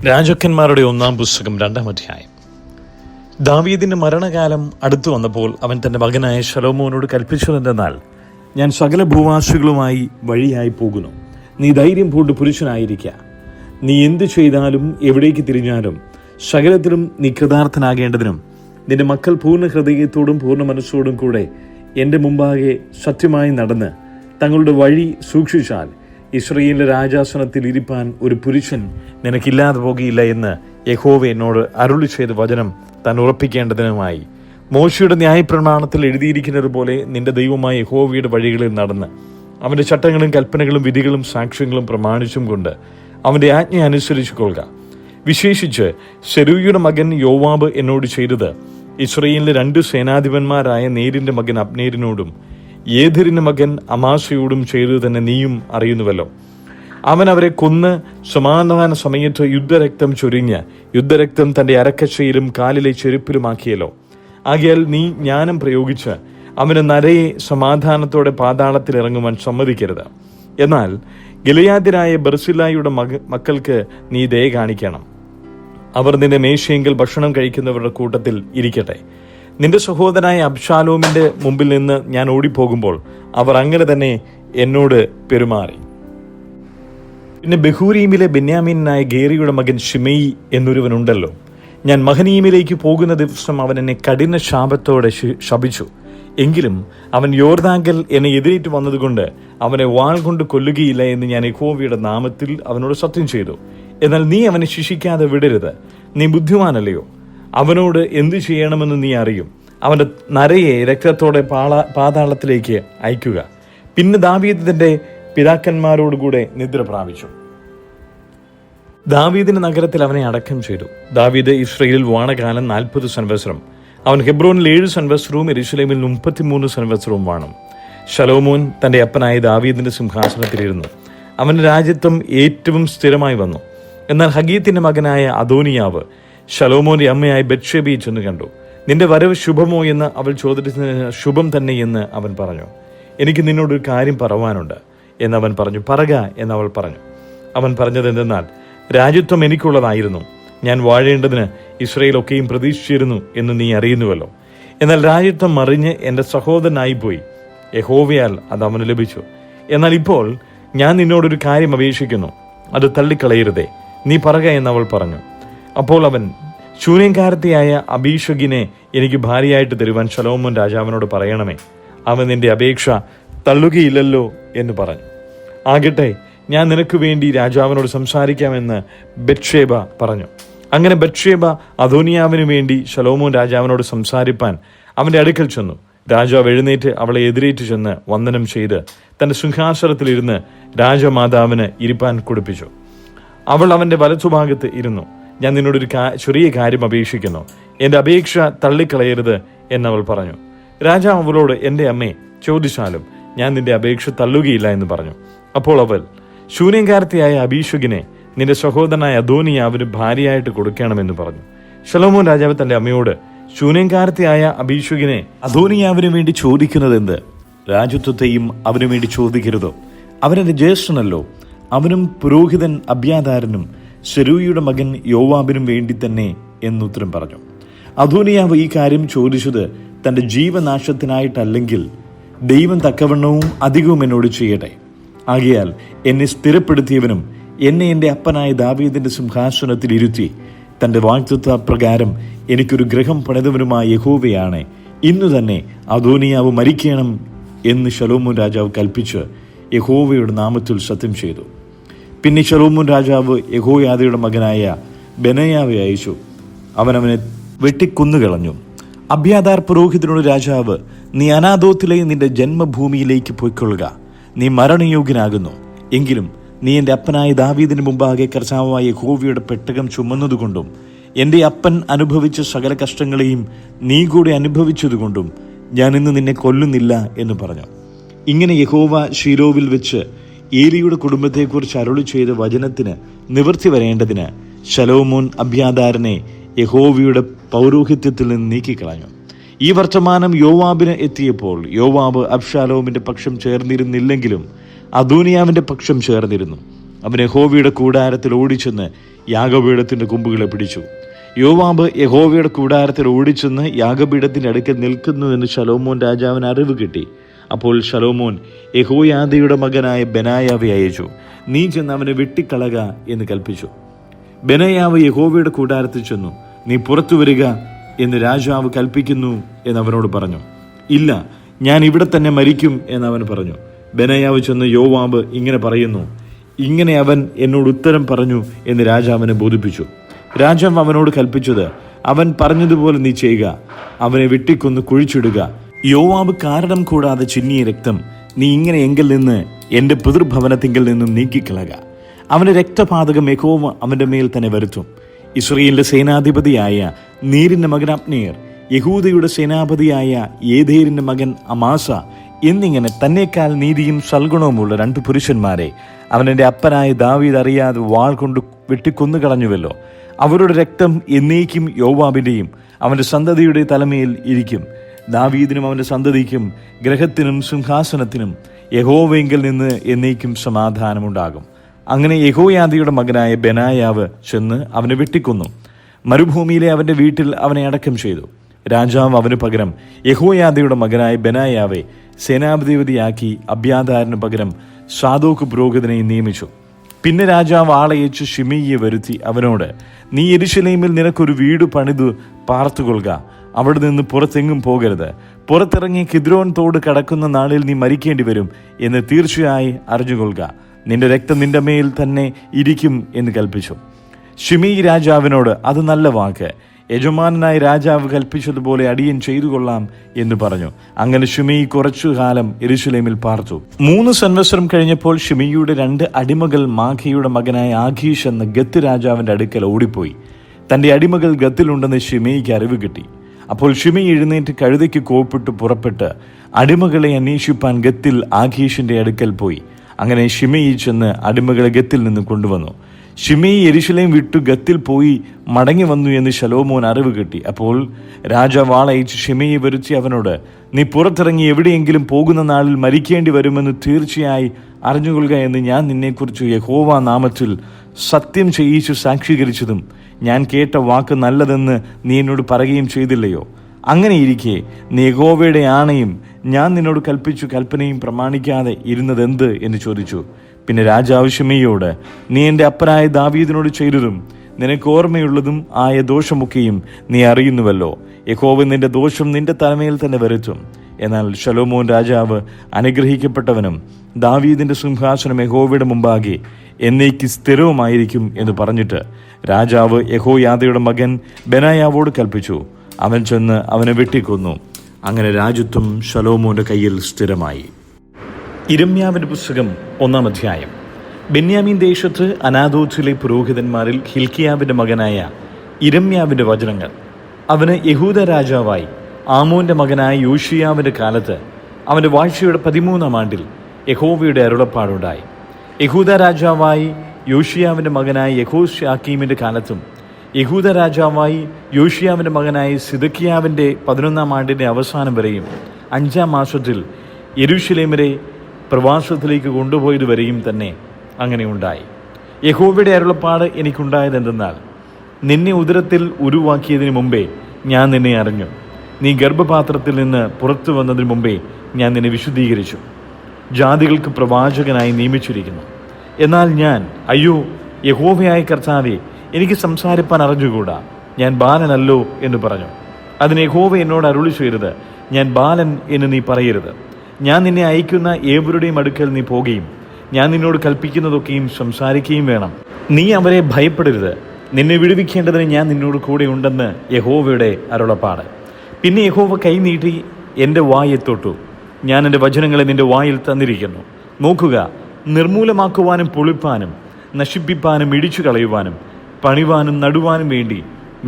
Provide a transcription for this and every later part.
രാജാക്കന്മാരുടെ 1-ാം പുസ്തകം 2-ാം അധ്യായം. ദാവീദിന്റെ മരണകാലം അടുത്തു വന്നപ്പോൾ അവൻ തന്റെ മകനായ ശലോമോനോട് കൽപ്പിച്ചതെന്തെന്നാൽ, ഞാൻ സകല ഭൂവാസികളുമായി വഴിയായി പോകുന്നു. നീ ധൈര്യം പൂണ്ട് പുരുഷനായിരിക്കുക. നീ എന്തു ചെയ്താലും എവിടേക്ക് തിരിഞ്ഞാലും സകലത്തിലും നീ കൃതാർത്ഥനാകേണ്ടതിനും നിന്റെ മക്കൾ പൂർണ്ണ ഹൃദയത്തോടും പൂർണ്ണ മനസ്സോടും കൂടെ എൻ്റെ മുമ്പാകെ സത്യമായി നടന്ന് തങ്ങളുടെ വഴി സൂക്ഷിച്ചാൽ ഇസ്രായേലിന്റെ രാജാസനത്തിൽ ഇരിപ്പാൻ ഒരു പുരുഷൻ നിനക്കില്ലാതെ പോകുകയില്ല എന്ന് യഹോവ എന്നോട് അരുളി ചെയ്ത വചനം താൻ ഉറപ്പിക്കേണ്ടതിനുമായി മോശയുടെ ന്യായപ്രമാണത്തിൽ എഴുതിയിരിക്കുന്നത് പോലെ നിന്റെ ദൈവമായ യഹോവയുടെ വഴികളിൽ നടന്ന് അവന്റെ ചട്ടങ്ങളും കൽപ്പനകളും വിധികളും സാക്ഷ്യങ്ങളും പ്രമാണിച്ചും കൊണ്ട് അവന്റെ ആജ്ഞ അനുസരിച്ചു കൊള്ളുക. വിശേഷിച്ച് സെരൂയയുടെ മകൻ യോവാബ് എന്നോട് ചെയ്തത് ഇസ്രായേലിലെ 2 സേനാധിപന്മാരായ നേരിന്റെ മകൻ അബ്നേരിനോടും യേഥരിന്റെ മകൻ അമാസയോടും ചെയ്തത് തന്നെ നീയും അറിയുന്നുവല്ലോ. അവൻ അവരെ കൊന്ന് സമാധാന സമയത്ത് യുദ്ധരക്തം ചൊരിഞ്ഞ് യുദ്ധരക്തം തന്റെ അരക്കച്ചയിലും കാലിലെ ചെരുപ്പിലുമാക്കിയല്ലോ. ആകയാൽ നീ ജ്ഞാനം പ്രയോഗിച്ച് അവന് നരയെ സമാധാനത്തോടെ പാതാളത്തിൽ ഇറങ്ങുവാൻ സമ്മതിക്കരുത്. എന്നാൽ ഗിലെയാദ്യരായ ബർസില്ലായുടെ മക്കൾക്ക് നീ ദയ കാണിക്കണം. അവർ നിന്റെ മേശയെങ്കിൽ ഭക്ഷണം കഴിക്കുന്നവരുടെ കൂട്ടത്തിൽ ഇരിക്കട്ടെ. നിന്റെ സഹോദരനായ അബ്ശാലോമിന്റെ മുമ്പിൽ നിന്ന് ഞാൻ ഓടിപ്പോകുമ്പോൾ അവർ അങ്ങനെ തന്നെ എന്നോട് പെരുമാറി. പിന്നെ ബഹൂരീമിലെ ബെന്യാമീനായ ഗേറിയുടെ മകൻ ശിമെയി എന്നൊരുവനുണ്ടല്ലോ. ഞാൻ മഹനീമിലേക്ക് പോകുന്ന ദിവസം അവൻ എന്നെ കഠിന ശാപത്തോടെ ശപിച്ചു. എങ്കിലും അവൻ യോർദാങ്കൽ എന്നെ എതിരേറ്റ് വന്നതുകൊണ്ട് അവനെ വാൾ കൊണ്ട് കൊല്ലുകയില്ല എന്ന് ഞാൻ യഹോവയുടെ നാമത്തിൽ അവനോട് സത്യം ചെയ്തു. എന്നാൽ നീ അവനെ ശിക്ഷിക്കാതെ വിടരുത്. നീ ബുദ്ധിമാനല്ലയോ? അവനോട് എന്തു ചെയ്യണമെന്ന് നീ അറിയും. അവന്റെ നരയെ രക്തത്തോടെ പാതാളത്തിലേക്ക് അയക്കുക. പിന്നെ ദാവീദ് തന്റെ പിതാക്കന്മാരോടുകൂടെ നിദ്ര പ്രാപിച്ചു. ദാവീദിന്റെ നഗരത്തിൽ അവനെ അടക്കം ചെയ്തു. ദാവീദ് ഇസ്രായേലിൽ വാണകാലം 40 സംവത്സരം. അവൻ ഹെബ്രോനിൽ 7 സംവത്സരവും യെരൂശലേമിൽ 33 സംവത്സരവും വാണു. ശലോമോൻ തന്റെ അപ്പനായ ദാവീദിന്റെ സിംഹാസനത്തിലിരുന്നു. അവന്റെ രാജ്യത്വം ഏറ്റവും സ്ഥിരമായി വന്നു. എന്നാൽ ഹഗീത്തിന്റെ മകനായ അദോനിയാവ് ശലോമോന്റെ അമ്മയായ ബത്ശേബയെ ചെന്ന് കണ്ടു. നിന്റെ വരവ് ശുഭമോ എന്ന് അവൾ ചോദിച്ചതിന് ശുഭം തന്നെ എന്ന് അവൻ പറഞ്ഞു. എനിക്ക് നിന്നോടൊരു കാര്യം പറവാനുണ്ട് എന്നവൻ പറഞ്ഞു. പറക എന്നവൾ പറഞ്ഞു. അവൻ പറഞ്ഞത് എന്തെന്നാൽ, രാജ്യത്വം എനിക്കുള്ളതായിരുന്നു. ഞാൻ വാഴേണ്ടതിന് ഇസ്രായേലൊക്കെയും പ്രതീക്ഷിച്ചിരുന്നു എന്ന് നീ അറിയുന്നുവല്ലോ. എന്നാൽ രാജ്യത്വം മറിഞ്ഞ് എൻ്റെ സഹോദരനായിപ്പോയി. യഹോവയാൽ അത് അവന് ലഭിച്ചു. എന്നാൽ ഇപ്പോൾ ഞാൻ നിന്നോടൊരു കാര്യം അപേക്ഷിക്കുന്നു, അത് തള്ളിക്കളയരുതേ. നീ പറക എന്നവൾ പറഞ്ഞു. അപ്പോൾ അവൻ, ശൂന്യക്കാരത്തിയായ അബീഷഗിനെ എനിക്ക് ഭാര്യയായിട്ട് തരുവാൻ ശലോമോൻ രാജാവിനോട് പറയണമേ. അവൻ നിന്റെ അപേക്ഷ തള്ളുകയില്ലല്ലോ എന്ന് പറഞ്ഞു. ആകട്ടെ, ഞാൻ നിനക്ക് വേണ്ടി രാജാവിനോട് സംസാരിക്കാമെന്ന് ബത്ശേബ പറഞ്ഞു. അങ്ങനെ ബത്ശേബ അദോനിയാവിന് വേണ്ടി ശലോമോൻ രാജാവിനോട് സംസാരിപ്പാൻ അവന്റെ അടുക്കൽ ചെന്നു. രാജാവ് എഴുന്നേറ്റ് അവളെ എതിരേറ്റ് ചെന്ന് വന്ദനം ചെയ്ത് തന്റെ സിംഹാസനത്തിലിരുന്ന് രാജമാതാവിന് ഇരിപ്പാൻ കൊടുപ്പിച്ചു. അവൾ അവന്റെ വലത്തുഭാഗത്ത് ഇരുന്നു. ഞാൻ നിന്നോടൊരു ചെറിയ കാര്യം അപേക്ഷിക്കുന്നു, എന്റെ അപേക്ഷ തള്ളിക്കളയരുത് എന്നവൾ പറഞ്ഞു. രാജാവ് അവളോട്, എന്റെ അമ്മേ, ചോദിച്ചാലും ഞാൻ നിന്റെ അപേക്ഷ തള്ളുകയില്ല എന്ന് പറഞ്ഞു. അപ്പോൾ അവൾ, ശൂന്യക്കാരത്തിയായ അബീഷഗിനെ നിന്റെ സഹോദരനായ അദോനിയാവിന് ഭാര്യയായിട്ട് കൊടുക്കണമെന്ന് പറഞ്ഞു. ശലോമോൻ രാജാവ് തന്റെ അമ്മയോട്, ശൂന്യക്കാരത്തിയായ അബീഷഗിനെ അദോനിയാവിന് വേണ്ടി ചോദിക്കുന്നതെന്ത്? രാജ്യത്വത്തെയും അവനു വേണ്ടി ചോദിക്കരുതോ? അവനെന്റെ ജ്യേഷ്ഠനല്ലോ. അവനും പുരോഹിതൻ അബ്യാഥാരനും സെരൂയയുടെ മകൻ യോവാബിനും വേണ്ടി തന്നെ എന്നുത്തരം പറഞ്ഞു. അദോനിയാവ് ഈ കാര്യം ചോദിച്ചത് തന്റെ ജീവനാശത്തിനായിട്ടല്ലെങ്കിൽ ദൈവം തക്കവണ്ണവും അധികവും എന്നോട് ചെയ്യട്ടെ. ആകയാൽ എന്നെ സ്ഥിരപ്പെടുത്തിയവനും എന്നെ എൻ്റെ അപ്പനായ ദാവീദിന്റെ സിംഹാസനത്തിൽ ഇരുത്തി തന്റെ വാഗ്ദത്ത പ്രകാരം എനിക്കൊരു ഗൃഹം പണിതവനുമായ യഹോവയാണ്. ഇന്നു തന്നെ അദോനിയാവ് മരിക്കണം എന്ന് ശലോമോൻ രാജാവ് കൽപ്പിച്ച് യഹോവയുടെ നാമത്തിൽ സത്യം ചെയ്തു. പിന്നെ ശലോമോൻ രാജാവ് യഹോയാദയുടെ മകനായ ബെനായാവെ അയച്ചു. അവനെ വെട്ടിക്കൊന്നുകളഞ്ഞു. അബ്യാഥാർ പുരോഹിതനോട് രാജാവ്, നീ അനാഥോത്തിലെ നിന്റെ ജന്മഭൂമിയിലേക്ക് പോയിക്കൊള്ളുക. നീ മരണയോഗ്യനാകുന്നു. എങ്കിലും നീ എൻ്റെ അപ്പനായ ദാവീദിന് മുമ്പാകെ കർത്താവായ യഹോവയുടെ പെട്ടകം ചുമന്നതുകൊണ്ടും എൻ്റെ അപ്പൻ അനുഭവിച്ച സകല കഷ്ടങ്ങളെയും നീ കൂടെ അനുഭവിച്ചതുകൊണ്ടും ഞാൻ ഇന്ന് നിന്നെ കൊല്ലുന്നില്ല എന്ന് പറഞ്ഞു. ഇങ്ങനെ യഹോവ ശീലോവിൽ വെച്ച് ഏലിയുടെ കുടുംബത്തെക്കുറിച്ച് അരുളി ചെയ്ത വചനത്തിന് നിവൃത്തി വരേണ്ടതിന് ശലോമോൻ അബ്യാഥാരനെ യഹോവയുടെ പൗരോഹിത്യത്തിൽ നിന്ന് നീക്കിക്കളഞ്ഞു. ഈ വർത്തമാനം യോവാബിന് എത്തിയപ്പോൾ യോവാബ് അബ്ശാലോമിന്റെ പക്ഷം ചേർന്നിരുന്നില്ലെങ്കിലും അദോനിയാവിന്റെ പക്ഷം ചേർന്നിരുന്നു. അവൻ യഹോവയുടെ കൂടാരത്തിൽ ഓടിച്ചെന്ന് യാഗപീഠത്തിൻ്റെ കൊമ്പുകളെ പിടിച്ചു. യോവാബ് യഹോവയുടെ കൂടാരത്തിൽ ഓടിച്ചെന്ന് യാഗപീഠത്തിൻ്റെ അടുക്കൽ നിൽക്കുന്നു എന്ന് ശലോമോൻ രാജാവിന് അറിവ് കിട്ടി. അപ്പോൾ ശലോമോൻ യഹോയാദയുടെ മകനായ ബെനായാവെ അയച്ചു. നീ ചെന്ന് അവനെ വെട്ടിക്കളക എന്ന് കൽപ്പിച്ചു. ബെനായാവ് യഹോവയുടെ കൂടാരത്തിൽ ചെന്നു. നീ പുറത്തു വരിക എന്ന് രാജാവ് കൽപ്പിക്കുന്നു എന്ന് അവനോട് പറഞ്ഞു. ഇല്ല, ഞാൻ ഇവിടെ തന്നെ മരിക്കും എന്ന് അവൻ പറഞ്ഞു. ബെനായാവ് ചെന്ന് യോവാബ് ഇങ്ങനെ പറയുന്നു, ഇങ്ങനെ അവൻ എന്നോട് ഉത്തരം പറഞ്ഞു എന്ന് രാജാവിനെ ബോധിപ്പിച്ചു. രാജാവ് അവനോട് കൽപ്പിച്ചത്, അവൻ പറഞ്ഞതുപോലെ നീ ചെയ്യുക, അവനെ വെട്ടിക്കൊന്ന് കുഴിച്ചിടുക. യോവാബ് കാരണം കൂടാതെ ചിന്നിയ രക്തം നീ ഇങ്ങനെ എങ്കിൽ നിന്ന് എൻ്റെ പിതൃഭവനത്തിങ്കിൽ നിന്നും നീക്കിക്കളക. അവൻ്റെ രക്തപാതകം യഹോവ അവൻ്റെ മേൽ തന്നെ വരുത്തും. ഇസ്രായേലിന്റെ സേനാധിപതിയായ നീരിന്റെ മകൻ അബ്നേർ, യഹൂദയുടെ സേനാപതിയായ യേഥേരിന്റെ മകൻ അമാസ എന്നിങ്ങനെ തന്നേക്കാൾ നീതിയും സൽഗുണവുമുള്ള 2 പുരുഷന്മാരെ അവനെൻ്റെ അപ്പനായ ദാവീദ് അറിയാതെ വാൾ കൊണ്ട് വെട്ടിക്കൊന്നുകളഞ്ഞുവല്ലോ. അവരുടെ രക്തം എന്നേക്കും യോവാബിൻ്റെയും അവൻ്റെ സന്തതിയുടെ തലമേൽ ഇരിക്കും. ദാവീദിനും അവൻ്റെ സന്തതിക്കും ഗ്രഹത്തിനും സിംഹാസനത്തിനും യഹോവയെങ്കിൽ നിന്ന് എന്നേക്കും സമാധാനമുണ്ടാകും. അങ്ങനെ യഹോയാദയുടെ മകനായ ബെനായാവ് ചെന്ന് അവനെ വെട്ടിക്കൊന്നു. മരുഭൂമിയിലെ അവൻ്റെ വീട്ടിൽ അവനെ അടക്കം ചെയ്തു. രാജാവ് അവന് പകരം യഹോയാദയുടെ മകനായ ബെനായാവെ സേനാധിപതിയാക്കി അബ്യാഥാരിന് പകരം സാദോക്ക് പുരോഹിതനെ നിയമിച്ചു. പിന്നെ രാജാവ് ആളയച്ച് ശിമെയിയെ വരുത്തി അവനോട്, നീ യെരൂശലേമിൽ നിനക്കൊരു വീട് പണിതു പാർത്തുകൊള്ളുക. അവിടെ നിന്ന് പുറത്തെങ്ങും പോകരുത്. പുറത്തിറങ്ങി കിദ്രോൻ തോട് കടക്കുന്ന നാളിൽ നീ മരിക്കേണ്ടി വരും എന്ന് തീർച്ചയായി അറിഞ്ഞുകൊള്ളുക. നിന്റെ രക്തം നിന്റെ മേൽ തന്നെ ഇരിക്കും എന്ന് കൽപ്പിച്ചു. ശിമെയി രാജാവിനോട്, അത് നല്ല വാക്ക്, യജമാനായ രാജാവ് കൽപ്പിച്ചതുപോലെ അടിയൻ ചെയ്തു കൊള്ളാം എന്ന് പറഞ്ഞു. അങ്ങനെ ശിമെയി കുറച്ചു കാലം യെരൂശലേമിൽ പാർത്തു. 3 സംവത്സരം കഴിഞ്ഞപ്പോൾ ശിമെയിയുടെ 2 അടിമകൾ മാഖയുടെ മകനായ ആഖീഷ് എന്ന ഗത്ത് രാജാവിന്റെ അടുക്കൽ ഓടിപ്പോയി. തന്റെ അടിമകൾ ഗത്തിലുണ്ടെന്ന് ശിമെയിക്ക് അറിവ് കിട്ടി. അപ്പോൾ ശിമെയി എഴുന്നേറ്റ് കഴുതയ്ക്ക് കോപ്പിട്ട് പുറപ്പെട്ട് അടിമകളെ അന്വേഷിപ്പാൻ ഗത്തിൽ ആഖീഷിന്റെ അടുക്കൽ പോയി. അങ്ങനെ ശിമെയി ചെന്ന് അടിമകളെ ഗത്തിൽ നിന്ന് കൊണ്ടുവന്നു. ശിമെയി യെരൂശലേം വിട്ടു ഗത്തിൽ പോയി മടങ്ങി വന്നു എന്ന് ശലോമോൻ അറിവ് കിട്ടി. അപ്പോൾ രാജാവ് ആളയച്ച് ശിമെയെ വരുത്തി അവനോട്, നീ പുറത്തിറങ്ങി എവിടെയെങ്കിലും പോകുന്ന നാളിൽ മരിക്കേണ്ടി വരുമെന്ന് തീർച്ചയായി അറിഞ്ഞുകൊള്ളുക എന്ന് ഞാൻ നിന്നെക്കുറിച്ച് യഹോവ നാമത്തിൽ സത്യം ചെയ്യിച്ചു സാക്ഷീകരിച്ചതും ഞാൻ കേട്ട വാക്ക് നല്ലതെന്ന് നീ എന്നോട് പറയുകയും ചെയ്തില്ലയോ? അങ്ങനെയിരിക്കെ നീ യഹോവയുടെ ആണയും ഞാൻ നിന്നോട് കൽപ്പിച്ചു കൽപ്പനയും പ്രമാണിക്കാതെ ഇരുന്നതെന്ത് എന്ന് ചോദിച്ചു. പിന്നെ രാജാവ് ശിമെയിയോട്, നീ എൻ്റെ അപ്പനായ ദാവീദിനോട് ചെയ്തതും നിനക്ക് ഓർമ്മയുള്ളതും ആയ ദോഷമൊക്കെയും നീ അറിയുന്നുവല്ലോ. യഹോവ നിന്റെ ദോഷം നിന്റെ തലമേൽ തന്നെ വരുത്തും. എന്നാൽ ശലോമോൻ രാജാവ് അനുഗ്രഹിക്കപ്പെട്ടവനും ദാവീദിന്റെ സിംഹാസനം യഹോവയുടെ മുമ്പാകെ എന്നേക്ക് സ്ഥിരവുമായിരിക്കും എന്ന് പറഞ്ഞിട്ട് രാജാവ് യഹോയാദയുടെ മകൻ ബെനായാവോട് കൽപ്പിച്ചു. അവൻ ചെന്ന് അവനെ വെട്ടിക്കൊന്നു. അങ്ങനെ രാജ്യത്വം ശലോമോന്റെ കയ്യിൽ സ്ഥിരമായി. യിരെമ്യാവിന്റെ പുസ്തകം 1-ാം അധ്യായം. ബെന്യാമീൻ ദേശത്ത് അനാഥോത്തിലെ പുരോഹിതന്മാരിൽ ഹിൽക്കിയാവിന്റെ മകനായ യിരെമ്യാവിന്റെ വചനങ്ങൾ. അവന് യഹൂദ രാജാവായി ആമോന്റെ മകനായ യോശിയാവിന്റെ കാലത്ത് അവന്റെ വാഴ്ചയുടെ 13-ാം ആണ്ടിൽ യഹോവയുടെ അരുളപ്പാടുണ്ടായി. യഹൂദ രാജാവായി യോശിയാവിന്റെ മകനായ യെഹോശാക്കീമിന്റെ കാലത്തും യഹൂദ രാജാവായി യോശിയാവിന്റെ മകനായ സിദക്കിയാവിന്റെ 11-ാം ആണ്ടിന്റെ അവസാനം വരെയും 5-ാം മാസത്തിൽ യെരൂശലേമിലെ പ്രവാസത്തിലേക്ക് കൊണ്ടുപോയതുവരെയും തന്നെ അങ്ങനെ ഉണ്ടായി. യഹോവയുടെ അരുളപ്പാട് എനിക്കുണ്ടായതെന്തെന്നാൽ, നിന്നെ ഉദരത്തിൽ ഉരുവാക്കിയതിനു മുമ്പേ ഞാൻ നിന്നെ അറിഞ്ഞു. നീ ഗർഭപാത്രത്തിൽ നിന്ന് പുറത്തു വന്നതിന് മുമ്പേ ഞാൻ നിന്നെ വിശുദ്ധീകരിച്ചു. ജാതികൾക്ക് പ്രവാചകനായി നിയമിച്ചിരിക്കുന്നു. എന്നാൽ ഞാൻ, അയ്യോ യഹോവയായ കർത്താവേ, എനിക്ക് സംസാരിപ്പാൻ അറിഞ്ഞുകൂടാ, ഞാൻ ബാലനല്ലോ എന്ന് പറഞ്ഞു. അതിന് യഹോവ എന്നോട് അരുളി ചെയ്തത്, ഞാൻ ബാലൻ എന്ന് നീ പറയരുത്. ഞാൻ നിന്നെ അയക്കുന്ന ഏവരുടെയും അടുക്കൽ നീ പോകുകയും ഞാൻ നിന്നോട് കൽപ്പിക്കുന്നതൊക്കെയും സംസാരിക്കുകയും വേണം. നീ അവരെ ഭയപ്പെടരുത്. നിന്നെ വിടുവിക്കേണ്ടതിന് ഞാൻ നിന്നോട് കൂടെ ഉണ്ടെന്ന് യഹോവയുടെ അരുളപ്പാട്. പിന്നെ യഹോവ കൈ നീട്ടി എൻ്റെ വായെ തൊട്ടു. ഞാൻ എൻ്റെ വചനങ്ങളെ നിന്റെ വായിൽ തന്നിരിക്കുന്നു. നോക്കുക, നിർമൂലമാക്കുവാനും പൊളിപ്പാനും നശിപ്പിപ്പാനും ഇടിച്ചു കളയുവാനും പണിവാനും നടുവാനും വേണ്ടി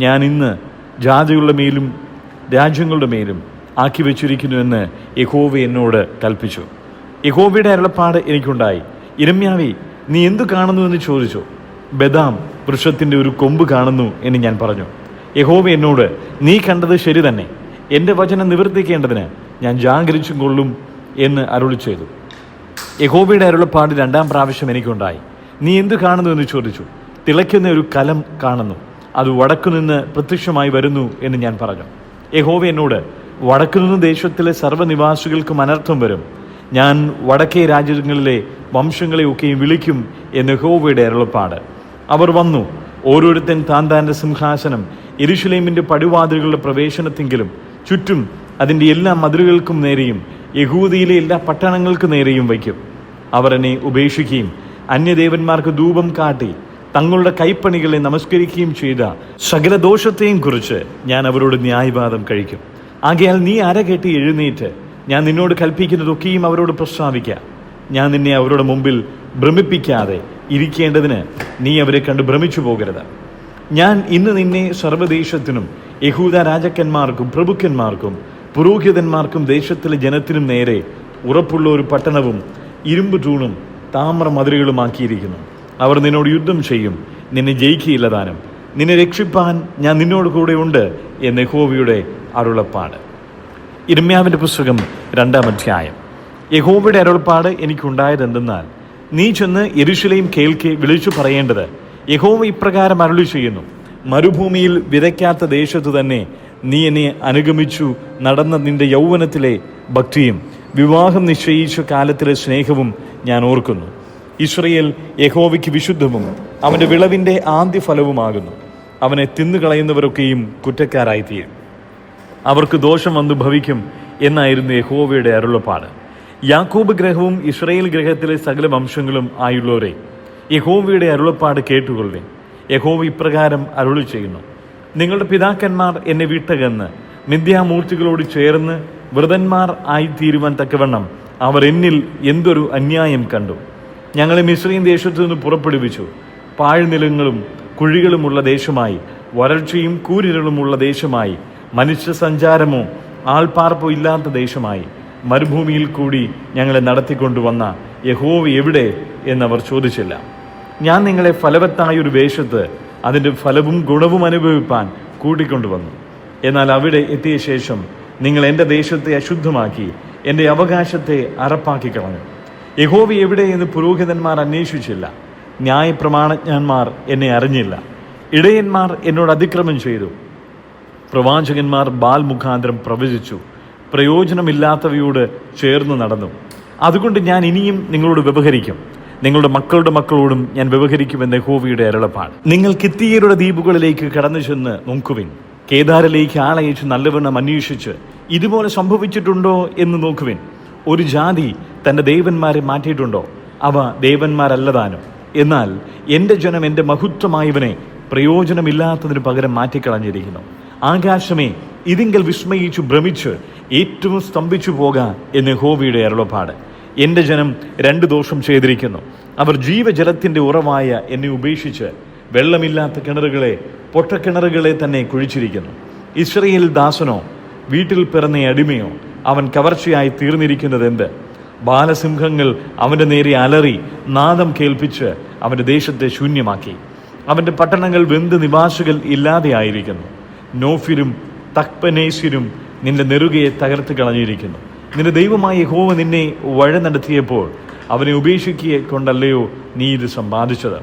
ഞാൻ ഇന്ന് ജാതികളുടെ മേലും രാജ്യങ്ങളുടെ മേലും ആക്കി വെച്ചിരിക്കുന്നു എന്ന് യഹോവ എന്നോട് കൽപ്പിച്ചു. യഹോവയുടെ അരുളപ്പാട് എനിക്കുണ്ടായി. യിരെമ്യാവേ, നീ എന്തു കാണുന്നു എന്ന് ചോദിച്ചു. ബദാം വൃക്ഷത്തിൻ്റെ ഒരു കൊമ്പ് കാണുന്നു എന്ന് ഞാൻ പറഞ്ഞു. യഹോവ എന്നോട്, നീ കണ്ടത് ശരി തന്നെ. എൻ്റെ വചനം നിവർത്തിക്കേണ്ടതിന് ഞാൻ ജാഗരിച്ചും കൊള്ളും എന്ന് അരുളി ചെയ്തു. യഹോവയുടെ അരുളപ്പാട് 2-ാം പ്രാവശ്യം എനിക്കുണ്ടായി. നീ എന്തു കാണുന്നു എന്ന് ചോദിച്ചു. തിളയ്ക്കുന്ന ഒരു കലം കാണുന്നു. അത് വടക്കുനിന്ന് പ്രത്യക്ഷമായി വരുന്നു എന്ന് ഞാൻ പറഞ്ഞു. യഹോവ എന്നോട്, വടക്കുനിന്ന് ദേശത്തിലെ സർവ്വനിവാസികൾക്കും അനർത്ഥം വരും. ഞാൻ വടക്കേ രാജ്യങ്ങളിലെ വംശങ്ങളെയൊക്കെയും വിളിക്കും എന്ന് യഹോവയുടെ അരുളപ്പാട്. അവർ വന്നു, ഓരോരുത്തൻ താൻ താൻ്റെ സിംഹാസനം യെരൂശലേമിൻ്റെ പടിവാതിലുകളുടെ പ്രവേശനത്തെങ്കിലും ചുറ്റും അതിൻ്റെ എല്ലാ മതിലുകൾക്കും നേരെയും യഹൂദയിലെ എല്ലാ പട്ടണങ്ങൾക്ക് നേരെയും വയ്ക്കും. അവർ എന്നെ ഉപേക്ഷിക്കുകയും അന്യദേവന്മാർക്ക് ധൂപം കാട്ടി തങ്ങളുടെ കൈപ്പണികളെ നമസ്കരിക്കുകയും ചെയ്ത സകല ദോഷത്തെയും കുറിച്ച് ഞാൻ അവരോട് ന്യായവാദം കഴിക്കും. ആകയാൽ നീ അരകെട്ടി എഴുന്നേറ്റ് ഞാൻ നിന്നോട് കൽപ്പിക്കുന്നതൊക്കെയും അവരോട് പ്രസ്താവിക്കുക. ഞാൻ നിന്നെ അവരുടെ മുമ്പിൽ ഭ്രമിപ്പിക്കാതെ ഇരിക്കേണ്ടതിന് നീ അവരെ കണ്ട് ഭ്രമിച്ചു പോകരുത്. ഞാൻ ഇന്ന് നിന്നെ സർവ്വദേശത്തിനും യഹൂദ രാജാക്കന്മാർക്കും പ്രഭുക്കന്മാർക്കും പുരോഹിതന്മാർക്കും ദേശത്തിലെ ജനത്തിനും നേരെ ഉറപ്പുള്ള ഒരു പട്ടണവും ഇരുമ്പ് തൂണും താമ്ര മതിലുകളുമാക്കിയിരിക്കുന്നു. അവർ നിന്നോട് യുദ്ധം ചെയ്യും, നിന്നെ ജയിക്കുകയില്ല താനും. നിന്നെ രക്ഷിപ്പാൻ ഞാൻ നിന്നോട് കൂടെ ഉണ്ട് എന്ന് യഹോവയുടെ അരുളപ്പാട്. യിരെമ്യാവിൻ്റെ പുസ്തകം 2-ാം അധ്യായം. യഹോവയുടെ അരുളപ്പാട് എനിക്കുണ്ടായതെന്തെന്നാൽ, നീ ചെന്ന് യെരൂശലേം കേൾക്കെ വിളിച്ചു പറയേണ്ടത്, യഹോവ ഇപ്രകാരം അരുളി ചെയ്യുന്നു, മരുഭൂമിയിൽ വിതയ്ക്കാത്ത ദേശത്തു തന്നെ നീ എന്നെ അനുഗമിച്ചു നടന്ന നിന്റെ യൗവനത്തിലെ ഭക്തിയും വിവാഹം നിശ്ചയിച്ച കാലത്തിലെ സ്നേഹവും ഞാൻ ഓർക്കുന്നു. ഇസ്രായേൽ യഹോവയ്ക്ക് വിശുദ്ധവും അവൻ്റെ വിളവിൻ്റെ ആദ്യഫലവുമാകുന്നു. അവനെ തിന്നുകളയുന്നവരൊക്കെയും കുറ്റക്കാരായിത്തീരും, അവർക്ക് ദോഷം വന്നു ഭവിക്കും എന്നായിരുന്നു യഹോവയുടെ അരുളപ്പാട്. യാക്കോബ് ഗ്രഹവും ഇസ്രായേൽ ഗ്രഹത്തിലെ സകല വംശങ്ങളും ആയുള്ളവരെ, യഹോവയുടെ അരുളപ്പാട് കേട്ടുകൊള്ളേ. യഹോവ ഇപ്രകാരം അരുളി ചെയ്യുന്നു, നിങ്ങളുടെ പിതാക്കന്മാർ എന്നെ വിട്ടകന്ന് മിഥ്യാമൂർത്തികളോട് ചേർന്ന് വ്രതന്മാർ ആയിത്തീരുവാൻ തക്കവണ്ണം അവർ എന്നിൽ എന്തൊരു അന്യായം കണ്ടു. ഞങ്ങളെ മിസ്രയീം ദേശത്തു നിന്ന് പുറപ്പെടുവിച്ചു. പാഴ്നിലങ്ങളും കുഴികളുമുള്ള ദേശമായി, വരൾച്ചയും കൂരിരുളുമുള്ള ദേശമായി, മനുഷ്യ സഞ്ചാരമോ ആൾപ്പാർപ്പോ ഇല്ലാത്ത ദേശമായി മരുഭൂമിയിൽ കൂടി ഞങ്ങളെ നടത്തിക്കൊണ്ടുവന്ന യഹോവ എവിടെ എന്നവർ ചോദിച്ചില്ല. ഞാൻ നിങ്ങളെ ഫലവത്തായൊരു ദേശത്ത് അതിൻ്റെ ഫലവും ഗുണവും അനുഭവിപ്പാൻ കൂട്ടിക്കൊണ്ടുവന്നു. എന്നാൽ അവിടെ എത്തിയ ശേഷം നിങ്ങൾ എൻ്റെ ദേശത്തെ അശുദ്ധമാക്കി എൻ്റെ അവകാശത്തെ അറപ്പാക്കി കളഞ്ഞു. യഹോവ എവിടെ എന്ന് പുരോഹിതന്മാർ അന്വേഷിച്ചില്ല. ന്യായപ്രമാണജ്ഞന്മാർ എന്നെ അറിഞ്ഞില്ല. ഇടയന്മാർ എന്നോട് അതിക്രമം ചെയ്തു. പ്രവാചകന്മാർ ബാൽ മുഖാന്തരം പ്രവചിച്ചു. പ്രയോജനമില്ലാത്തവയോട് ചേർന്ന് നടന്നു. അതുകൊണ്ട് ഞാൻ ഇനിയും നിങ്ങളോട് വ്യവഹരിക്കും, നിങ്ങളുടെ മക്കളുടെ മക്കളോടും ഞാൻ വ്യവഹരിക്കുമെന്ന് യഹോവയുടെ അരുളപ്പാട്. നിങ്ങൾ കിത്തീയരുടെ ദ്വീപുകളിലേക്ക് കടന്നു ചെന്ന് നോക്കുവിൻ. കേദാരിലേക്ക് ആളയച്ച് നല്ലവണ്ണം അന്വേഷിച്ച് ഇതുപോലെ സംഭവിച്ചിട്ടുണ്ടോ എന്ന് നോക്കുവിൻ. ഒരു ജാതി തൻ്റെ ദേവന്മാരെ മാറ്റിയിട്ടുണ്ടോ? അവ ദേവന്മാരല്ലതാനും. എന്നാൽ എൻ്റെ ജനം എൻ്റെ മഹത്വമായവനെ പ്രയോജനമില്ലാത്തതിന് പകരം മാറ്റിക്കളഞ്ഞിരിക്കുന്നു. ആകാശമേ, ഇതിങ്കൽ വിസ്മയിച്ചു ഭ്രമിച്ച് ഏറ്റവും സ്തംഭിച്ചു പോക എന്ന് യഹോവയുടെ അരുളപ്പാട്. എൻ്റെ ജനം 2 ദോഷം ചെയ്തിരിക്കുന്നു. അവർ ജീവജലത്തിൻ്റെ ഉറവായ എന്നെ ഉപേക്ഷിച്ച് വെള്ളമില്ലാത്ത കിണറുകളെ, പൊട്ടക്കിണറുകളെ തന്നെ കുഴിച്ചിരിക്കുന്നു. ഇസ്രായേൽ ദാസനോ വീട്ടിൽ പിറന്ന അടിമയോ അവൻ കവർച്ചയായി തീർന്നിരിക്കുന്നത് എന്ത്? ബാലസിംഹങ്ങൾ അവൻ്റെ നേരെ അലറി നാദം കേൾപ്പിച്ച് അവൻ്റെ ദേശത്തെ ശൂന്യമാക്കി. അവൻ്റെ പട്ടണങ്ങൾ വെന്ത് നിവാസികൾ ഇല്ലാതെയായിരിക്കുന്നു. നോഫിരും തക്പനേസിരും നിന്റെ നെറുകയെ തകർത്ത് കളഞ്ഞിരിക്കുന്നു. നിന്റെ ദൈവമായ യഹോവ നിന്നെ വഴ നടത്തിയപ്പോൾ അവനെ ഉപേക്ഷിക്കുക കൊണ്ടല്ലയോ നീ ഇത് സമ്പാദിച്ചത്?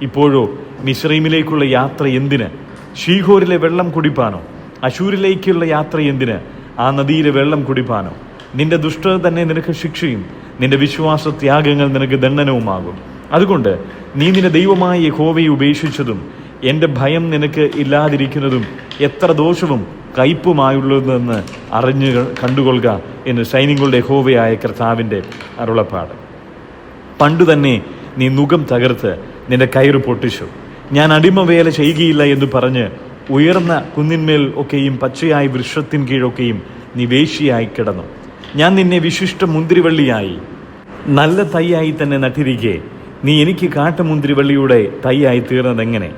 ഇപ്പോഴോ മിസ്രൈമിലേക്കുള്ള യാത്ര എന്തിന്? ഷീഹോരിലെ വെള്ളം കുടിപ്പാനോ? അശൂരിലേക്കുള്ള യാത്ര എന്തിന്? ആ നദിയിലെ വെള്ളം കുടിപ്പാനോ? നിന്റെ ദുഷ്ടത തന്നെ നിനക്ക് ശിക്ഷയും നിന്റെ വിശ്വാസ ത്യാഗങ്ങൾ നിനക്ക് ദണ്ഡനവുമാകും. അതുകൊണ്ട് നീ നിന്റെ ദൈവമായ യഹോവയെ ഉപേക്ഷിച്ചതും എൻ്റെ ഭയം നിനക്ക് ഇല്ലാതിരിക്കുന്നതും എത്ര ദോഷവും കയ്പുമായുള്ളതെന്ന് അറിഞ്ഞു കണ്ടുകൊള്ളുക എന്ന് സൈന്യങ്ങളുടെ യഹോവയായ കർത്താവിൻ്റെ അരുളപ്പാട്. പണ്ടു തന്നെ നീ നുകം തകർത്ത് നിന്റെ കയറ് പൊട്ടിച്ചു. ഞാൻ അടിമവേല ചെയ്യുകയില്ല എന്ന് പറഞ്ഞ് ഉയർന്ന കുന്നിന്മേൽ ഒക്കെയും പച്ചയായ വൃക്ഷത്തിൻ കീഴൊക്കെയും നീ വേശ്യയായി കിടന്നു. ഞാൻ നിന്നെ വിശിഷ്ട മുന്തിരിവള്ളിയായി നല്ല തൈയായി തന്നെ നട്ടിരിക്കെ നീ എനിക്ക് കാട്ടുമുന്തിരിവള്ളിയുടെ തൈയായി തീർന്നതെങ്ങനെ?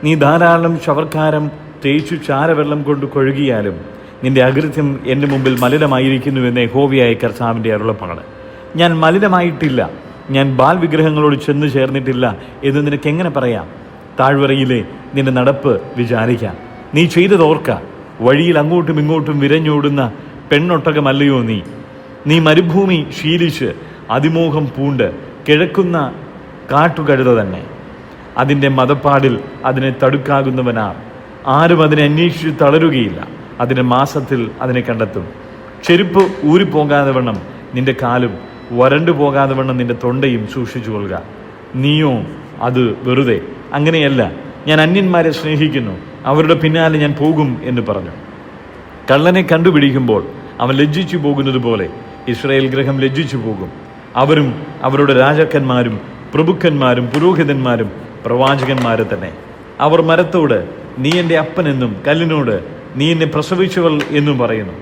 നീ ധാരാളം ശവർക്കാരം തേച്ചു ചാരവെള്ളം കൊണ്ട് കൊഴുകിയാലും നിന്റെ അകൃത്യം എൻ്റെ മുമ്പിൽ മലിനമായിരിക്കുന്നുവെന്ന് യഹോവയായ കർത്താവിൻ്റെ അരുളപ്പാട്. ഞാൻ മലിനമായിട്ടില്ല, ഞാൻ ബാൽ വിഗ്രഹങ്ങളോട് ചെന്ന് ചേർന്നിട്ടില്ല എന്ന് നിനക്ക് എങ്ങനെ പറയാം? താഴ്വരയിലെ നിന്റെ നടപ്പ് വിചാരിക്കാം. നീ ചെയ്തതോർക്ക. വഴിയിൽ അങ്ങോട്ടും ഇങ്ങോട്ടും വിരഞ്ഞോടുന്ന പെണ്ണൊട്ടകമല്ലയോ നീ? നീ മരുഭൂമി ശീലിച്ച് അതിമോഹം പൂണ്ട് കിഴക്കുന്ന കാട്ടുകഴുത തന്നെ. അതിൻ്റെ മതപ്പാടിൽ അതിനെ തടുക്കാകുന്നവനാർ. ആരും അതിനെ അന്വേഷിച്ച് തളരുകയില്ല. അതിൻ്റെ മാസത്തിൽ അതിനെ കണ്ടെത്തും. ചെരുപ്പ് ഊരിപ്പോകാതെ വണ്ണം നിന്റെ കാലും വരണ്ടു പോകാതെ വണ്ണം നിന്റെ തൊണ്ടയും സൂക്ഷിച്ചു കൊള്ളുക. നീയോ അത് വെറുതെ. അങ്ങനെയല്ല, ഞാൻ അന്യന്മാരെ സ്നേഹിക്കുന്നു, അവരുടെ പിന്നാലെ ഞാൻ പോകും എന്ന് പറഞ്ഞു. കള്ളനെ കണ്ടുപിടിക്കുമ്പോൾ അവൻ ലജ്ജിച്ചു പോകുന്നത് പോലെ ഇസ്രായേൽ ഗൃഹം ലജ്ജിച്ചു പോകും. അവരും അവരുടെ രാജാക്കന്മാരും പ്രഭുക്കന്മാരും പുരോഹിതന്മാരും പ്രവാചകന്മാരും തന്നെ. അവർ മരത്തോട് നീ എൻ്റെ അപ്പനെന്നും കല്ലിനോട് നീ എന്നെ പ്രസവിച്ചവൾ എന്നും പറയുന്നു.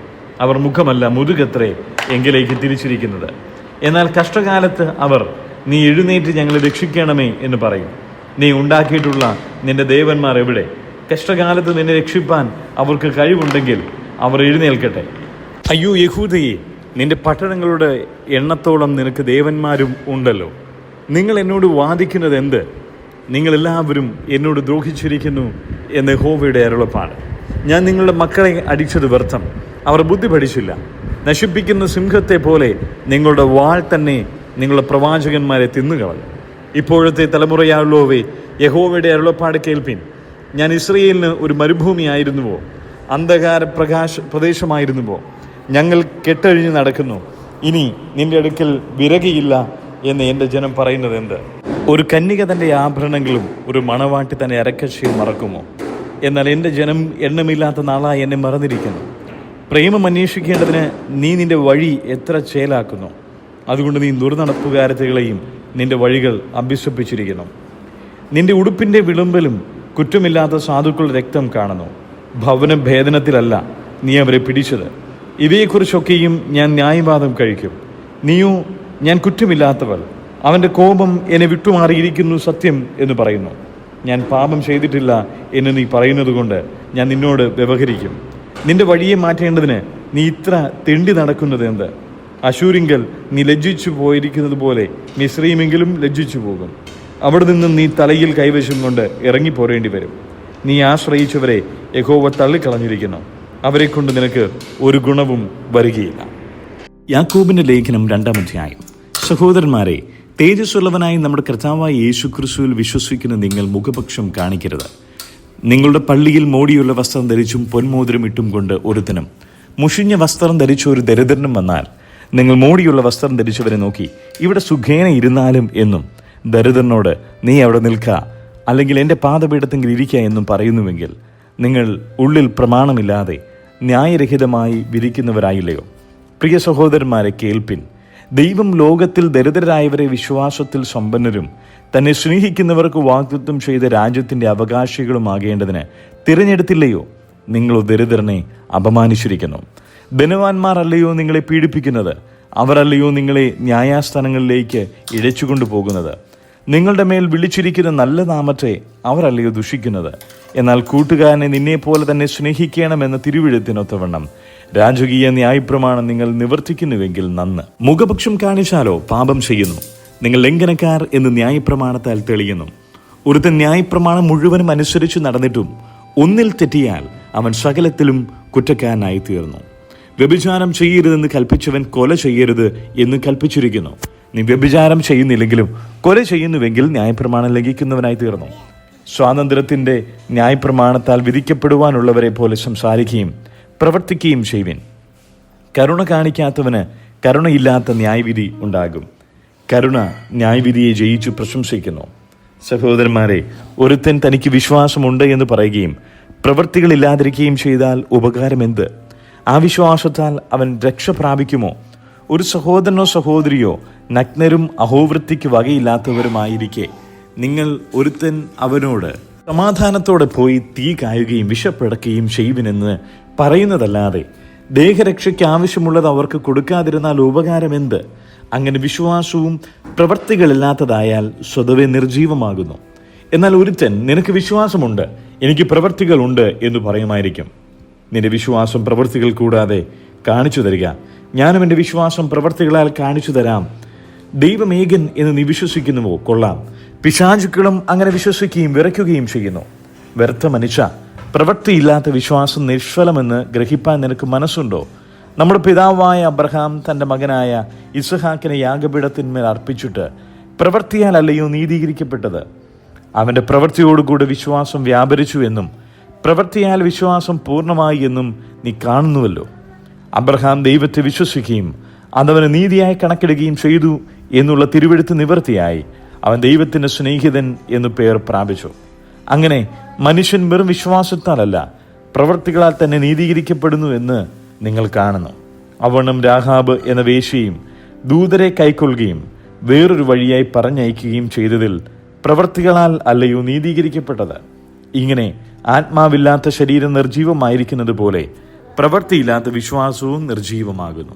അവർ മുഖമല്ല മുതുകത്രേ എങ്കിലേക്ക് തിരിച്ചിരിക്കുന്നത്. എന്നാൽ കഷ്ടകാലത്ത് അവർ നീ എഴുന്നേറ്റ് ഞങ്ങളെ രക്ഷിക്കണമേ എന്ന് പറയും. നീ ഉണ്ടാക്കിയിട്ടുള്ള നിന്റെ ദേവന്മാർ എവിടെ? കഷ്ടകാലത്ത് നിന്നെ രക്ഷിപ്പാൻ അവർക്ക് കഴിവുണ്ടെങ്കിൽ അവർ എഴുന്നേൽക്കട്ടെ. അയ്യോ യഹൂദയെ, നിന്റെ പട്ടണങ്ങളുടെ എണ്ണത്തോളം നിനക്ക് ദേവന്മാരും ഉണ്ടല്ലോ. നിങ്ങൾ എന്നോട് വാദിക്കുന്നത് എന്ത്? നിങ്ങളെല്ലാവരും എന്നോട് ദ്രോഹിച്ചിരിക്കുന്നു എന്ന് യഹോവയുടെ അരുളപ്പാട്. ഞാൻ നിങ്ങളുടെ മക്കളെ അടിച്ചത് വ്യർത്ഥം, അവർ ബുദ്ധി പഠിച്ചില്ല. നശിപ്പിക്കുന്ന സിംഹത്തെ പോലെ നിങ്ങളുടെ വാൾ തന്നെ നിങ്ങളുടെ പ്രവാചകന്മാരെ തിന്നുകളഞ്ഞു. ഇപ്പോഴത്തെ തലമുറയായുള്ളവേ, യഹോവയുടെ അരുളപ്പാട് കേൾപ്പിൻ. ഞാൻ ഇസ്രയേലിന് ഒരു മരുഭൂമിയായിരുന്നുവോ, അന്ധകാര പ്രദേശമായിരുന്നുവോ? ഞങ്ങൾ കെട്ടഴിഞ്ഞ് നടക്കുന്നു, ഇനി നിന്റെ അടുക്കൽ വിരകയില്ല എന്ന് എൻ്റെ ജനം പറയുന്നത് എന്ത്? ഒരു കന്യക തൻ്റെ ആഭരണങ്ങളും ഒരു മണവാട്ടി തൻ്റെ അരക്കച്ചയും മറക്കുമോ? എന്നാൽ എൻ്റെ ജനം എണ്ണമില്ലാത്ത നാളായി എന്നെ മറന്നിരിക്കുന്നു. പ്രേമം അന്വേഷിക്കേണ്ടതിന് നീ നിന്റെ വഴി എത്ര ചേലാക്കുന്നു. അതുകൊണ്ട് നീ ദുർനടപ്പുകാരത്തികളെയും നിന്റെ വഴികൾ അഭ്യസിപ്പിച്ചിരിക്കുന്നു. നിന്റെ ഉടുപ്പിൻ്റെ വിളുമ്പലും കുറ്റമില്ലാത്ത സാധുക്കളുടെ രക്തം കാണുന്നു. ഭവനം ഭേദനത്തിലല്ല നീ അവരെ പിടിച്ചത്. ഇവയെക്കുറിച്ചൊക്കെയും ഞാൻ ന്യായവാദം കഴിക്കും. നീയോ ഞാൻ കുറ്റമില്ലാത്തവൾ, അവൻ്റെ കോപം എന്നെ വിട്ടുമാറിയിരിക്കുന്നു സത്യം എന്ന് പറയുന്നു. ഞാൻ പാപം ചെയ്തിട്ടില്ല എന്ന് നീ പറയുന്നത് കൊണ്ട് ഞാൻ നിന്നോട് വ്യവഹരിക്കും. നിന്റെ വഴിയെ മാറ്റേണ്ടതിന് നീ ഇത്ര തെണ്ടി നടക്കുന്നത് എന്ത്? അശൂരിങ്കൽ നീ ലജ്ജിച്ചു പോയിരിക്കുന്നത് പോലെ മിസ്രയീമെങ്കിലും ലജ്ജിച്ചു പോകും. അവിടെ നിന്നും നീ തലയിൽ കൈവശം കൊണ്ട് ഇറങ്ങിപ്പോരേണ്ടി വരും. നീ ആശ്രയിച്ചവരെ യഹോവ തള്ളിക്കളഞ്ഞിരിക്കുന്നു, അവരെ കൊണ്ട് നിനക്ക് ഒരു ഗുണവും വരികയില്ല. യാക്കോബിന്റെ ലേഖനം 2-ാം അധ്യായം. സഹോദരന്മാരെ, തേജസ്സുള്ളവനായി നമ്മുടെ കർത്താവായ യേശു ക്രിസ്തുവിൽ വിശ്വസിക്കുന്ന നിങ്ങൾ മുഖപക്ഷം കാണിക്കരുത്. നിങ്ങളുടെ പള്ളിയിൽ മോടിയുള്ള വസ്ത്രം ധരിച്ചും പൊന്മോതിരം ഇട്ടും കൊണ്ട് ഒരുത്തനും മുഷിഞ്ഞ വസ്ത്രം ധരിച്ച ഒരു ദരിദ്രനും വന്നാൽ നിങ്ങൾ മോടിയുള്ള വസ്ത്രം ധരിച്ചവരെ നോക്കി ഇവിടെ സുഖേന ഇരുന്നാലും എന്നും ദരിദ്രനോട് നീ അവിടെ നിൽക്കുക, അല്ലെങ്കിൽ എൻ്റെ പാദപീഠത്തെങ്കിൽ ഇരിക്കുക എന്നും പറയുന്നുവെങ്കിൽ നിങ്ങൾ ഉള്ളിൽ പ്രമാണമില്ലാതെ ന്യായരഹിതമായി വിരിക്കുന്നവരായില്ലയോ? പ്രിയ സഹോദരന്മാരെ, കേൾപ്പിൻ. ദൈവം ലോകത്തിൽ ദരിദ്രരായവരെ വിശ്വാസത്തിൽ സമ്പന്നരും തന്നെ സ്നേഹിക്കുന്നവർക്ക് വാഗ്ദത്തം ചെയ്ത രാജ്യത്തിൻ്റെ അവകാശികളുമാകേണ്ടതിന് തിരഞ്ഞെടുത്തില്ലയോ? നിങ്ങൾ ദരിദ്രനെ അപമാനിച്ചിരിക്കുന്നു. ധനവാന്മാർ അല്ലയോ നിങ്ങളെ പീഡിപ്പിക്കുന്നത്? അവരല്ലയോ നിങ്ങളെ ന്യായാസ്ഥാനങ്ങളിലേക്ക് ഇഴച്ചുകൊണ്ടു പോകുന്നത്? നിങ്ങളുടെ മേൽ വിളിച്ചിരിക്കുന്ന നല്ല നാമത്തെ അവരല്ലയോ ദുഷിക്കുന്നത്? എന്നാൽ കൂട്ടുകാരനെ നിന്നെപ്പോലെ തന്നെ സ്നേഹിക്കണമെന്ന തിരുവെഴുത്തിനൊത്തവണ്ണം രാജകീയ ന്യായപ്രമാണം നിങ്ങൾ നിവർത്തിക്കുന്നുവെങ്കിൽ നന്ന്. മുഖപക്ഷം കാണിച്ചാലോ പാപം ചെയ്യുന്നു. നിങ്ങൾ ലംഘനക്കാർ എന്ന് ന്യായപ്രമാണത്താൽ തെളിയുന്നു. ഒരുത്തൻ ന്യായപ്രമാണം മുഴുവനും അനുസരിച്ച് നടന്നിട്ടും ഒന്നിൽ തെറ്റിയാൽ അവൻ സകലത്തിലും കുറ്റക്കാരനായി തീർന്നു. വ്യഭിചാരം ചെയ്യരുതെന്ന് കൽപ്പിച്ചവൻ കൊല ചെയ്യരുത് എന്ന് കൽപ്പിച്ചിരിക്കുന്നു. നീ വ്യഭിചാരം ചെയ്യുന്നില്ലെങ്കിലും കൊല ചെയ്യുന്നുവെങ്കിൽ ന്യായപ്രമാണം ലംഘിക്കുന്നവനായി തീർന്നു. സ്വാതന്ത്ര്യത്തിൻ്റെ ന്യായപ്രമാണത്താൽ വിധിക്കപ്പെടുവാനുള്ളവരെ പോലെ സംസാരിക്കുകയും പ്രവർത്തിക്കുകയും ചെയ്യുവിൻ. കരുണ കാണിക്കാത്തവന് കരുണയില്ലാത്ത ന്യായവിധി ഉണ്ടാകും. കരുണ ന്യായവിധിയെ ജയിച്ചു പ്രശംസിക്കുന്നു. സഹോദരന്മാരെ, ഒരുത്തൻ തനിക്ക് വിശ്വാസമുണ്ട് എന്ന് പറയുകയും പ്രവൃത്തികളില്ലാതിരിക്കുകയും ചെയ്താൽ ഉപകാരമെന്ത്? ആ വിശ്വാസത്താൽ അവൻ രക്ഷ പ്രാപിക്കുമോ? ഒരു സഹോദരനോ സഹോദരിയോ നഗ്നരും അഹോവൃത്തിക്ക് വകയില്ലാത്തവരുമായിരിക്കെ നിങ്ങൾ ഒരുത്തൻ അവനോട് സമാധാനത്തോടെ പോയി തീ കായുകയും വിഷപ്പിടക്കുകയും ചെയ്യുവിനെന്ന് പറയുന്നതല്ലാതെ ദേഹരക്ഷയ്ക്ക് ആവശ്യമുള്ളത് അവർക്ക് കൊടുക്കാതിരുന്നാൽ ഉപകാരമെന്ത്? അങ്ങനെ വിശ്വാസവും പ്രവൃത്തികളില്ലാത്തതായാൽ സ്വതവേ നിർജീവമാകുന്നു. എന്നാൽ ഒരുത്തൻ നിനക്ക് വിശ്വാസമുണ്ട്, എനിക്ക് പ്രവൃത്തികളുണ്ട് എന്ന് പറയുമായിരിക്കും. നിന്റെ വിശ്വാസം പ്രവൃത്തികൾ കൂടാതെ കാണിച്ചു തരിക. ഞാനും എൻ്റെ വിശ്വാസം പ്രവൃത്തികളാൽ കാണിച്ചു തരാം. ദൈവമേകൻ എന്ന് നീ വിശ്വസിക്കുന്നുവോ? കൊള്ളാം. പിശാചുക്കളും അങ്ങനെ വിശ്വസിക്കുകയും വിറയ്ക്കുകയും ചെയ്യുന്നു. വ്യർത്ഥ മനുഷ്യ, പ്രവൃത്തിയില്ലാത്ത വിശ്വാസം നിഷ്ഫലമെന്ന് ഗ്രഹിപ്പാൻ നിനക്ക് മനസ്സുണ്ടോ? നമ്മുടെ പിതാവായ അബ്രഹാം തൻ്റെ മകനായ ഇസ്ഹാക്കിനെ യാഗപീഠത്തിന്മേൽ അർപ്പിച്ചിട്ട് പ്രവൃത്തിയാൽ അല്ലയോ നീതീകരിക്കപ്പെട്ടത്? അവൻ്റെ പ്രവൃത്തിയോടുകൂടെ വിശ്വാസം വ്യാപരിച്ചു എന്നും പ്രവൃത്തിയാൽ വിശ്വാസം പൂർണ്ണമായി എന്നും നീ കാണുന്നുവല്ലോ. അബ്രഹാം ദൈവത്തെ വിശ്വസിക്കുകയും അതവന് നീതിയായി കണക്കിടുകയും ചെയ്തു എന്നുള്ള തിരുവെഴുത്ത് നിവൃത്തിയായി അവൻ ദൈവത്തിൻ്റെ സ്നേഹിതൻ എന്നു പേർ പ്രാപിച്ചു. അങ്ങനെ മനുഷ്യൻ വെറും വിശ്വാസത്താലല്ല, പ്രവൃത്തികളാൽ തന്നെ നീതീകരിക്കപ്പെടുന്നു എന്ന് നിങ്ങൾ കാണുന്നു. അവണ്ണം രാഹാബ് എന്ന വേശ്യയും ദൂതരെ കൈക്കൊള്ളുകയും വേറൊരു വഴിയായി പറഞ്ഞയക്കുകയും ചെയ്തതിൽ പ്രവൃത്തികളാൽ അല്ലയോ നീതീകരിക്കപ്പെട്ടത്? ഇങ്ങനെ ആത്മാവില്ലാത്ത ശരീരം നിർജീവമായിരിക്കുന്നത് പോലെ പ്രവൃത്തിയില്ലാത്ത വിശ്വാസവും നിർജീവമാകുന്നു.